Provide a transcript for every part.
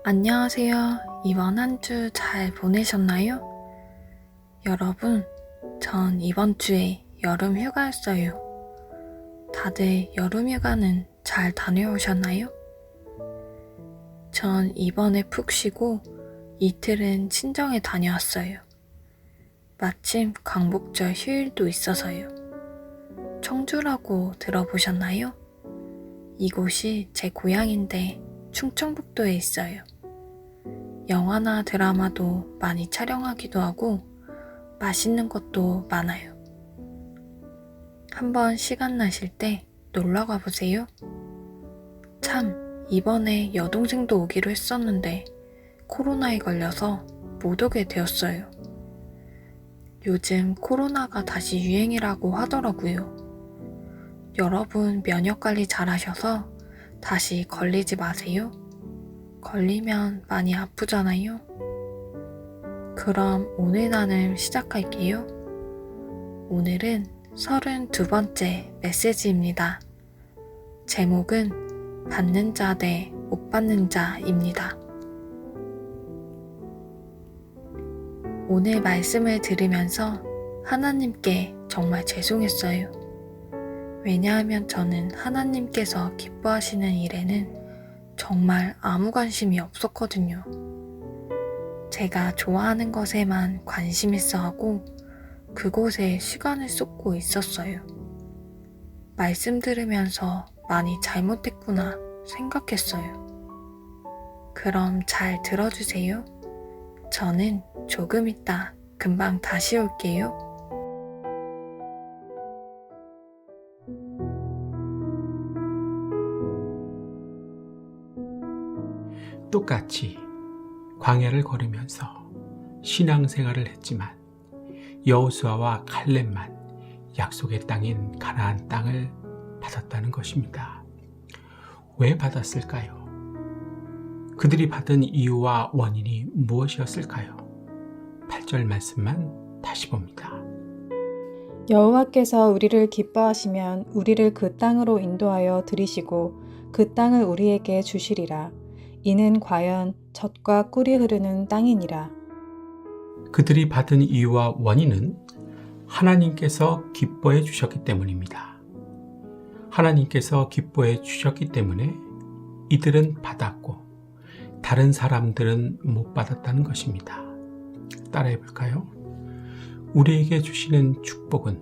안녕하세요. 이번 한 주 잘 보내셨나요? 여러분, 전 이번 주에 여름 휴가였어요. 다들 여름 휴가는 잘 다녀오셨나요? 전 이번에 푹 쉬고 이틀은 친정에 다녀왔어요. 마침 광복절 휴일도 있어서요. 청주라고 들어보셨나요? 이곳이 제 고향인데 충청북도에 있어요. 영화나 드라마도 많이 촬영하기도 하고 맛있는 것도 많아요. 한번 시간 나실 때 놀러 가보세요. 참, 이번에 여동생도 오기로 했었는데 코로나에 걸려서 못 오게 되었어요. 요즘 코로나가 다시 유행이라고 하더라고요. 여러분 면역 관리 잘 하셔서 다시 걸리지 마세요. 걸리면 많이 아프잖아요. 그럼 오늘 나눔 시작할게요. 오늘은 32번째 메시지입니다. 제목은 받는 자 대 못 받는 자입니다. 오늘 말씀을 들으면서 하나님께 정말 죄송했어요. 왜냐하면 저는 하나님께서 기뻐하시는 일에는 정말 아무 관심이 없었거든요. 제가 좋아하는 것에만 관심 있어 하고 그곳에 시간을 쏟고 있었어요. 말씀 들으면서 많이 잘못했구나 생각했어요. 그럼 잘 들어주세요. 저는 조금 있다 금방 다시 올게요. 똑같이 광야를 걸으면서 신앙생활을 했지만 여호수아와 칼렙만 약속의 땅인 가나안 땅을 받았다는 것입니다. 왜 받았을까요? 그들이 받은 이유와 원인이 무엇이었을까요? 8절 말씀만 다시 봅니다. 여호와께서 우리를 기뻐하시면 우리를 그 땅으로 인도하여 들이시고 그 땅을 우리에게 주시리라. 이는 과연 젖과 꿀이 흐르는 땅이니라. 그들이 받은 이유와 원인은 하나님께서 기뻐해 주셨기 때문입니다. 하나님께서 기뻐해 주셨기 때문에 이들은 받았고 다른 사람들은 못 받았다는 것입니다. 따라해 볼까요? 우리에게 주시는 축복은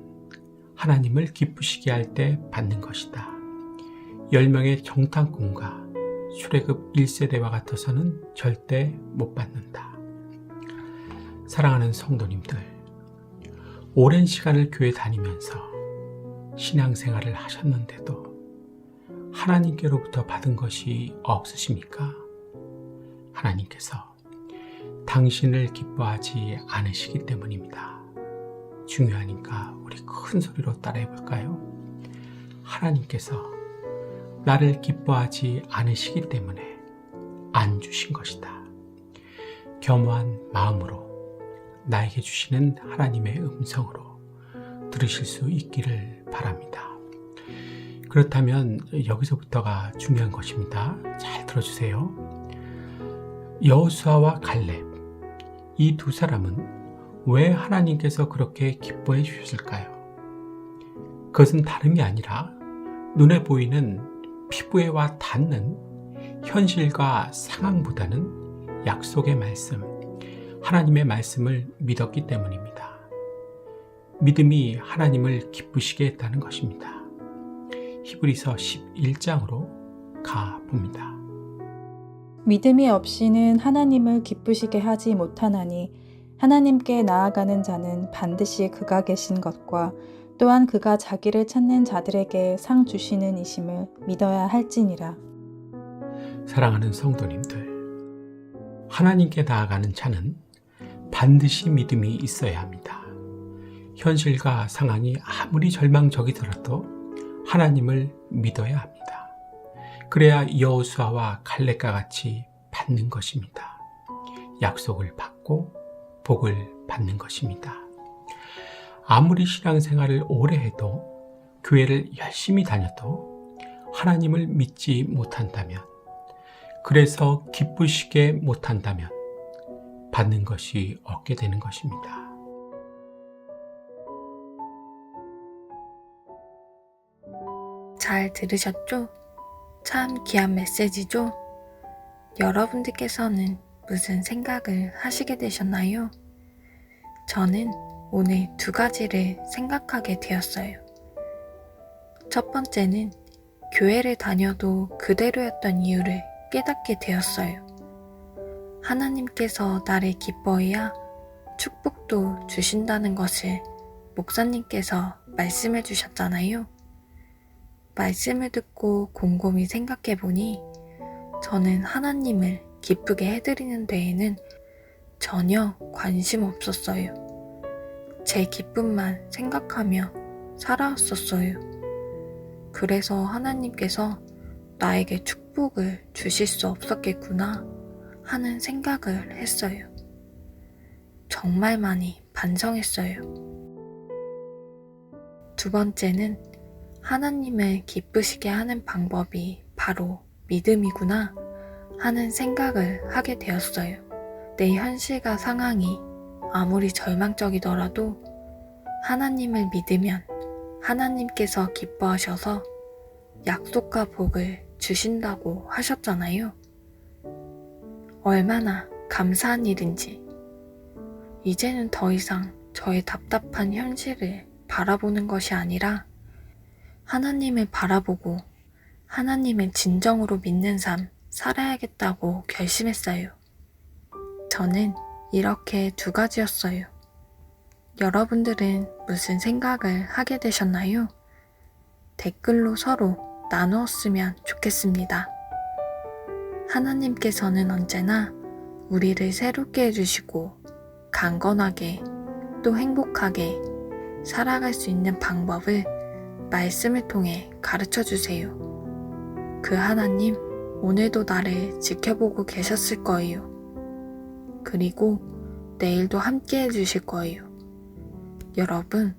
하나님을 기쁘시게 할 때 받는 것이다. 10명의 정탐꾼과 출애굽 1세대와 같아서는 절대 못 받는다. 사랑하는 성도님들, 오랜 시간을 교회 다니면서 신앙생활을 하셨는데도 하나님께로부터 받은 것이 없으십니까? 하나님께서 당신을 기뻐하지 않으시기 때문입니다. 중요하니까 우리 큰 소리로 따라해 볼까요? 하나님께서 나를 기뻐하지 않으시기 때문에 안 주신 것이다. 겸허한 마음으로 나에게 주시는 하나님의 음성으로 들으실 수 있기를 바랍니다. 그렇다면 여기서부터가 중요한 것입니다. 잘 들어주세요. 여호수아와 갈렙, 이 두 사람은 왜 하나님께서 그렇게 기뻐해 주셨을까요? 그것은 다름이 아니라 눈에 보이는 피부에 와 닿는 현실과 상황보다는 약속의 말씀, 하나님의 말씀을 믿었기 때문입니다. 믿음이 하나님을 기쁘시게 했다는 것입니다. 히브리서 11장으로 가봅니다. 믿음이 없이는 하나님을 기쁘시게 하지 못하나니 하나님께 나아가는 자는 반드시 그가 계신 것과 또한 그가 자기를 찾는 자들에게 상 주시는 이심을 믿어야 할지니라. 사랑하는 성도님들, 하나님께 나아가는 자는 반드시 믿음이 있어야 합니다. 현실과 상황이 아무리 절망적이더라도 하나님을 믿어야 합니다. 그래야 여호수아와 갈렙과 같이 받는 것입니다. 약속을 받고 복을 받는 것입니다. 아무리 신앙생활을 오래 해도 교회를 열심히 다녀도 하나님을 믿지 못한다면 그래서 기쁘시게 못한다면 받는 것이 없게 되는 것입니다. 잘 들으셨죠? 참 귀한 메시지죠? 여러분들께서는 무슨 생각을 하시게 되셨나요? 저는 오늘 2가지를 생각하게 되었어요. 첫 번째는 교회를 다녀도 그대로였던 이유를 깨닫게 되었어요. 하나님께서 나를 기뻐해야 축복도 주신다는 것을 목사님께서 말씀해 주셨잖아요. 말씀을 듣고 곰곰이 생각해 보니 저는 하나님을 기쁘게 해드리는 데에는 전혀 관심 없었어요. 제 기쁨만 생각하며 살아왔었어요. 그래서 하나님께서 나에게 축복을 주실 수 없었겠구나 하는 생각을 했어요. 정말 많이 반성했어요. 2번째는 하나님을 기쁘시게 하는 방법이 바로 믿음이구나 하는 생각을 하게 되었어요. 내 현실과 상황이 아무리 절망적이더라도 하나님을 믿으면 하나님께서 기뻐하셔서 약속과 복을 주신다고 하셨잖아요. 얼마나 감사한 일인지. 이제는 더 이상 저의 답답한 현실을 바라보는 것이 아니라 하나님을 바라보고 하나님을 진정으로 믿는 삶 살아야겠다고 결심했어요. 저는 이렇게 2가지였어요. 여러분들은 무슨 생각을 하게 되셨나요? 댓글로 서로 나누었으면 좋겠습니다. 하나님께서는 언제나 우리를 새롭게 해주시고 강건하게 또 행복하게 살아갈 수 있는 방법을 말씀을 통해 가르쳐 주세요. 그 하나님 오늘도 나를 지켜보고 계셨을 거예요. 그리고 내일도 함께 해주실 거예요. 여러분,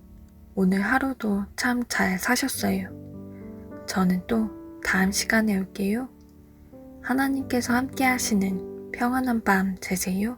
오늘 하루도 참 잘 사셨어요. 저는 또 다음 시간에 올게요. 하나님께서 함께 하시는 평안한 밤 되세요.